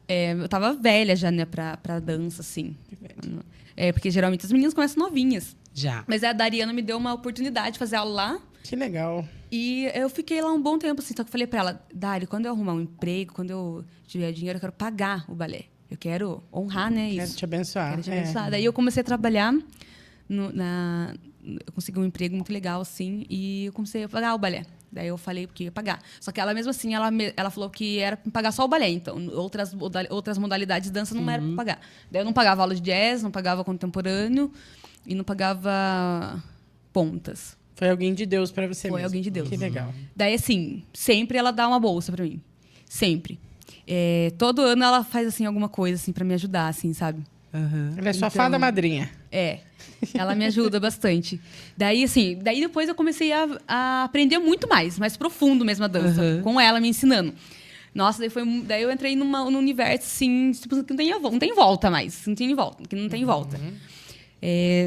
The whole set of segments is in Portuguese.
Eu tava velha já, né, pra dança, assim. Porque geralmente as meninas começam novinhas. Já. Mas a Dariana me deu uma oportunidade de fazer aula lá. Que legal. E eu fiquei lá um bom tempo, assim. Só que eu falei pra ela, Dari, quando eu arrumar um emprego, quando eu tiver dinheiro, eu quero pagar o balé. Eu quero honrar, né, isso. Quero te abençoar. Quero te abençoar. Daí eu comecei a trabalhar eu consegui um emprego muito legal, assim, e eu comecei a pagar o balé. Daí eu falei que ia pagar. Só que ela, mesmo assim, ela falou que era para pagar só o balé. Então, outras modalidades de dança não era para pagar. Daí eu não pagava aula de jazz, não pagava contemporâneo e não pagava pontas. Foi alguém de Deus para você Foi mesmo. alguém de Deus. Que legal. Daí, assim, sempre ela dá uma bolsa para mim. Sempre. Todo ano ela faz, assim, alguma coisa, assim, para me ajudar, assim, sabe? Ela é sua fada madrinha. Ela me ajuda bastante. Daí, assim, depois eu comecei a aprender muito mais profundo mesmo a dança, com ela me ensinando. Nossa, daí eu entrei num universo, assim, tipo, que não tem volta mais. Não tem volta.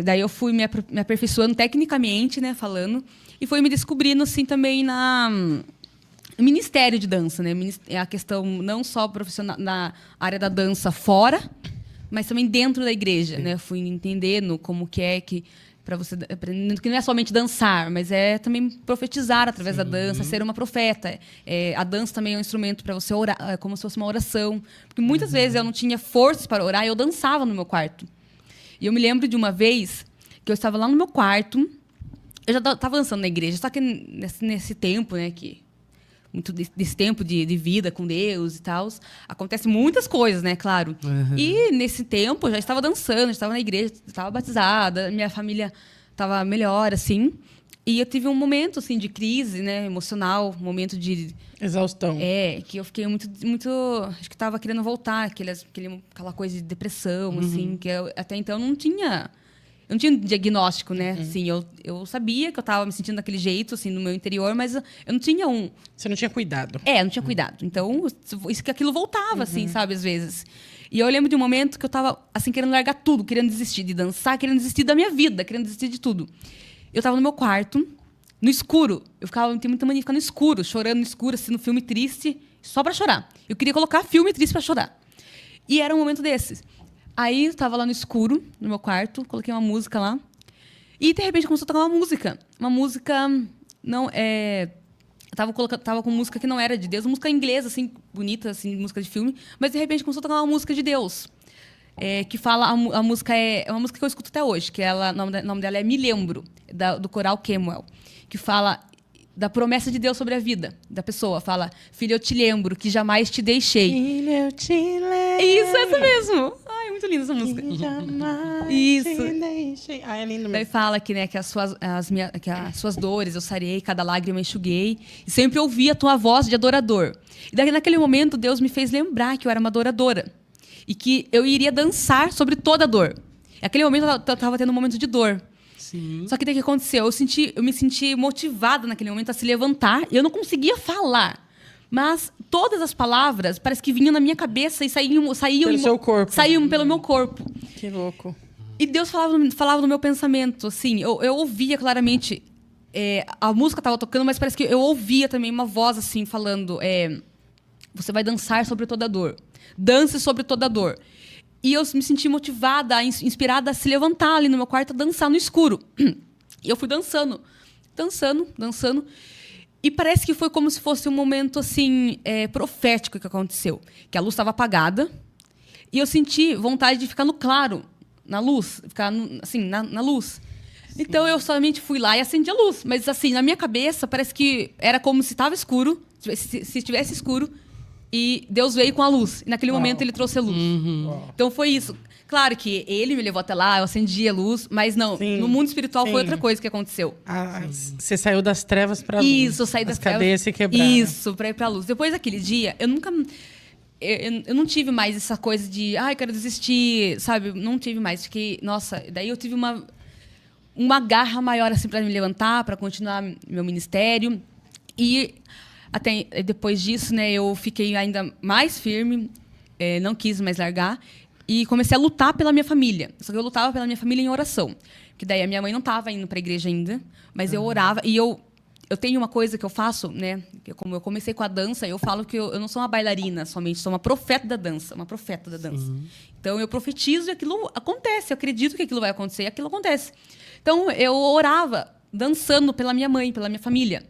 Daí eu fui me aperfeiçoando tecnicamente, né, falando, e fui me descobrindo, assim, também no ministério de dança, né? A questão não só profissional na área da dança fora, mas também dentro da igreja, né? Fui entendendo como que para você, que não é somente dançar, mas é também profetizar através da dança, ser uma profeta. A dança também é um instrumento para você orar, como se fosse uma oração, porque muitas vezes eu não tinha forças para orar, e eu dançava no meu quarto. E eu me lembro de uma vez que eu estava lá no meu quarto, eu já estava dançando na igreja, só que nesse tempo, né, que muito desse tempo de vida com Deus e tal, acontece muitas coisas, né, claro. E nesse tempo eu já estava dançando, já estava na igreja, estava batizada, minha família estava melhor, assim. E eu tive um momento, assim, de crise, né, emocional, um momento de exaustão. Que eu fiquei muito, acho que estava querendo voltar, aquela coisa de depressão, assim, que até então eu não tinha diagnóstico, né? Assim, eu sabia que eu estava me sentindo daquele jeito, assim, no meu interior, mas eu não tinha Você não tinha cuidado. não tinha cuidado. Então, aquilo voltava, assim, sabe, às vezes. E eu lembro de um momento que eu estava, assim, querendo largar tudo, querendo desistir de dançar, querendo desistir da minha vida, querendo desistir de tudo. Eu estava no meu quarto, no escuro. Eu tenho muita mania de ficar no escuro, chorando no escuro, assistindo filme triste, só para chorar. Eu queria colocar filme triste para chorar. E era um momento desses. Aí eu estava lá no escuro, no meu quarto, coloquei uma música lá. E, de repente, começou a tocar uma música. Uma música... Tava com música que não era de Deus, uma música inglesa, assim, bonita, assim, música de filme. Mas, de repente, começou a tocar uma música de Deus. Que fala... A música é uma música que eu escuto até hoje, que o nome dela é Me Lembro, do coral Kemuel. Que fala da promessa de Deus sobre a vida da pessoa. Fala, filho, eu te lembro que jamais te deixei. Filho, eu te lembro. Isso, essa mesmo. Ai, muito linda essa música. Que jamais Isso. te deixei. É lindo mesmo. Daí fala que, né, que as suas dores eu sarei, cada lágrima enxuguei. E sempre ouvi a tua voz de adorador. E daí, naquele momento, Deus me fez lembrar que eu era uma adoradora. E que eu iria dançar sobre toda a dor. Naquele momento, eu estava tendo um momento de dor. Sim. Só que daí o que aconteceu? Eu me senti motivada naquele momento a se levantar. E eu não conseguia falar. Mas todas as palavras parece que vinham na minha cabeça e saíam Pelo seu corpo. Saíam pelo meu corpo. Que louco. E Deus falava no meu pensamento, assim. Eu ouvia claramente. A música estava tocando, mas parece que eu ouvia também uma voz, assim, falando... você vai dançar sobre toda a dor. Dance sobre toda a dor. E eu me senti motivada, inspirada a se levantar ali no meu quarto, a dançar no escuro. E eu fui dançando. E parece que foi como se fosse um momento, assim, profético que aconteceu. Que a luz estava apagada. E eu senti vontade de ficar no claro, na luz. Ficar, assim, na luz. Sim. Então, eu somente fui lá e acendi a luz. Mas, assim, na minha cabeça, parece que era como se estava escuro. Se estivesse escuro. E Deus veio com a luz. E naquele momento ele trouxe a luz. Então foi isso. Claro que ele me levou até lá, eu acendi a luz, mas não. Sim, no mundo espiritual foi outra coisa que aconteceu. Você saiu das trevas para a luz. Isso, eu saí das trevas. As cadeias se quebraram. Isso, para ir para a luz. Depois daquele dia, eu nunca... Eu não tive mais essa coisa de... quero desistir, sabe? Não tive mais. Fiquei... Nossa, daí eu tive uma garra maior assim, para me levantar, para continuar meu ministério. E... Até depois disso, né, eu fiquei ainda mais firme, não quis mais largar, e comecei a lutar pela minha família. Só que eu lutava pela minha família em oração. Porque daí a minha mãe não estava indo para a igreja ainda, mas eu orava, e eu eu tenho uma coisa que eu faço, né? Como eu comecei com a dança, eu falo que eu não sou uma bailarina somente, sou uma profeta da dança, uma profeta da dança. Então eu profetizo e aquilo acontece, eu acredito que aquilo vai acontecer e aquilo acontece. Então eu orava dançando pela minha mãe, pela minha família.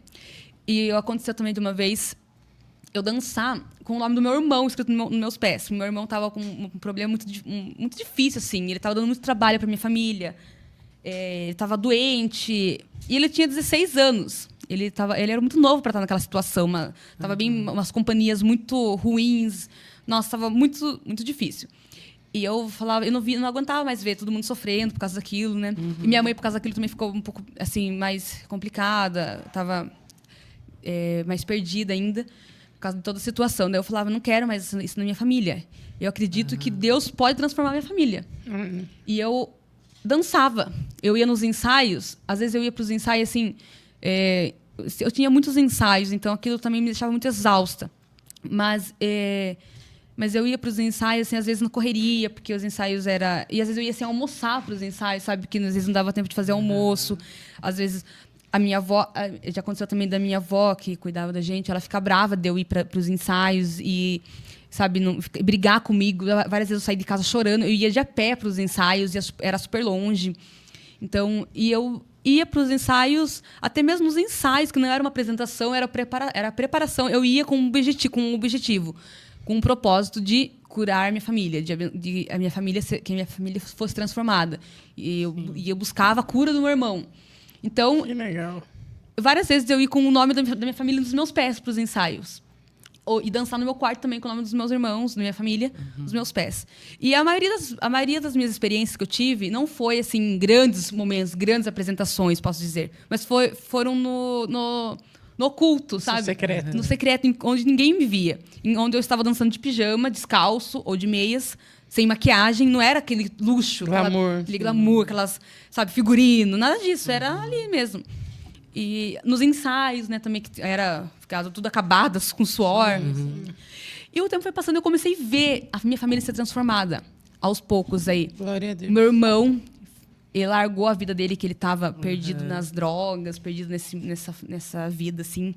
E aconteceu também de uma vez eu dançar com o nome do meu irmão escrito nos meus pés. Meu irmão estava com um problema muito difícil, assim. Ele estava dando muito trabalho para minha família. Ele estava doente. E ele tinha 16 anos. Ele era muito novo para estar naquela situação. Estava bem umas companhias muito ruins. Nossa, estava muito, muito difícil. E eu falava, eu não aguentava mais ver todo mundo sofrendo por causa daquilo, né? E minha mãe, por causa daquilo, também ficou um pouco assim, mais complicada. Estava mais perdida ainda. Por causa de toda a situação. Daí eu falava, não quero mais isso na minha família. Eu acredito que Deus pode transformar a minha família. E eu dançava. Eu ia nos ensaios. Às vezes eu ia para os ensaios, assim... eu tinha muitos ensaios, então aquilo também me deixava muito exausta. Mas eu ia para os ensaios, assim, às vezes na correria, porque os ensaios era... E às vezes eu ia assim, almoçar para os ensaios, sabe? Porque às vezes não dava tempo de fazer almoço. Às vezes... A minha avó, já aconteceu também da minha avó, que cuidava da gente, ela fica brava de eu ir para os ensaios e, sabe, brigar comigo. Várias vezes eu saí de casa chorando, eu ia de a pé para os ensaios, era super longe. Então, e eu ia para os ensaios, até mesmo nos ensaios, que não era uma apresentação, era preparação. Eu ia com um objetivo, com um propósito de curar minha família, que a minha família fosse transformada. E eu buscava a cura do meu irmão. Então, que legal. Várias vezes eu ia com o nome da minha família nos meus pés para os ensaios. E dançar no meu quarto também com o nome dos meus irmãos, da minha família, nos meus pés. E a maioria das minhas experiências que eu tive não foi assim grandes momentos, grandes apresentações, posso dizer. Mas foram no oculto, sabe? No secreto. No secreto, onde ninguém me via. Onde eu estava dançando de pijama, descalço ou de meias, sem maquiagem, não era aquele luxo, aquele glamour, aquelas, sabe, figurino, nada disso, era ali mesmo. E nos ensaios, né, também, que ficava tudo acabadas, com suor. E o tempo foi passando, eu comecei a ver a minha família ser transformada, aos poucos aí. Glória a Deus. Meu irmão, ele largou a vida dele, que ele estava perdido nas drogas, perdido nessa vida, assim.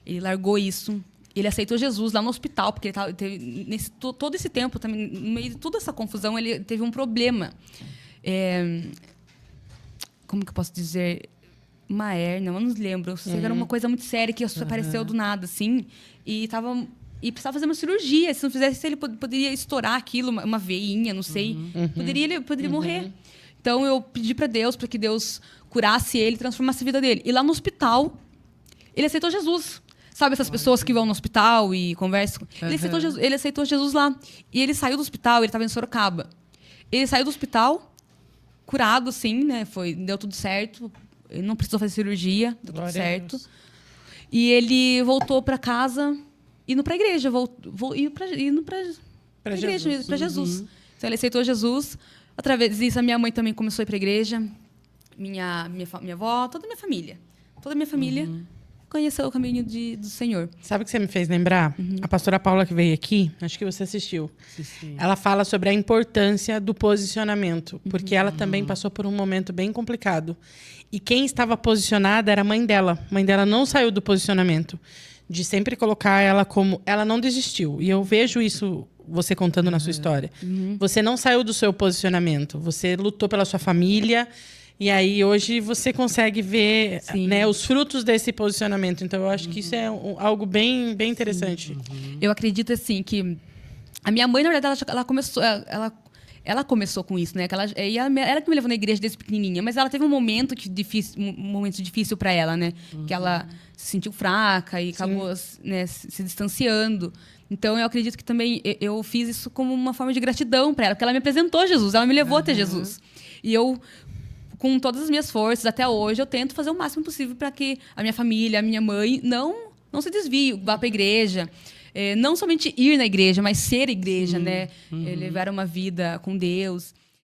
Ele largou isso. Ele aceitou Jesus lá no hospital, porque ele teve todo esse tempo, também, no meio de toda essa confusão, ele teve um problema. Como que eu posso dizer? Uma hérnia, eu não lembro. Eu sei que era uma coisa muito séria que apareceu do nada, assim. E precisava fazer uma cirurgia. Se não fizesse, ele poderia estourar aquilo, uma veinha, não sei. Ele poderia morrer. Então, eu pedi para Deus, para que Deus curasse ele e transformasse a vida dele. E lá no hospital, ele aceitou Jesus. Sabe essas pessoas que vão no hospital e conversam? Ele aceitou Jesus lá. E ele saiu do hospital, ele estava em Sorocaba. Ele saiu do hospital, curado, sim, né? Deu tudo certo. Ele não precisou fazer cirurgia, deu tudo certo. E ele voltou para casa, indo para a igreja. Indo para igreja, para Jesus. Então, ele aceitou Jesus. Através disso, a minha mãe também começou a ir para a igreja. Minha avó, toda a minha família. Toda a minha família conheceu o caminho do Senhor. Sabe o que você me fez lembrar? A pastora Paula, que veio aqui, acho que você assistiu. Sim. Ela fala sobre a importância do posicionamento, porque ela também passou por um momento bem complicado. E quem estava posicionada era a mãe dela. A mãe dela não saiu do posicionamento, de sempre colocar ela como... Ela não desistiu. E eu vejo isso, você contando na sua história. Você não saiu do seu posicionamento. Você lutou pela sua família. E aí, hoje, você consegue ver, né, os frutos desse posicionamento. Então, eu acho que isso é algo bem, bem interessante. Eu acredito, assim, que... A minha mãe, na verdade, ela começou com isso, né? Ela que me levou na igreja desde pequenininha. Mas ela teve um momento difícil para ela, né? Que ela se sentiu fraca e acabou, né, se distanciando. Então, eu acredito que também eu fiz isso como uma forma de gratidão para ela. Porque ela me apresentou Jesus, ela me levou até Jesus. E eu... Com todas as minhas forças, até hoje, eu tento fazer o máximo possível para que a minha família, a minha mãe, não se desvie, vá para a igreja. Não somente ir na igreja, mas ser igreja, né? Levar uma vida com Deus.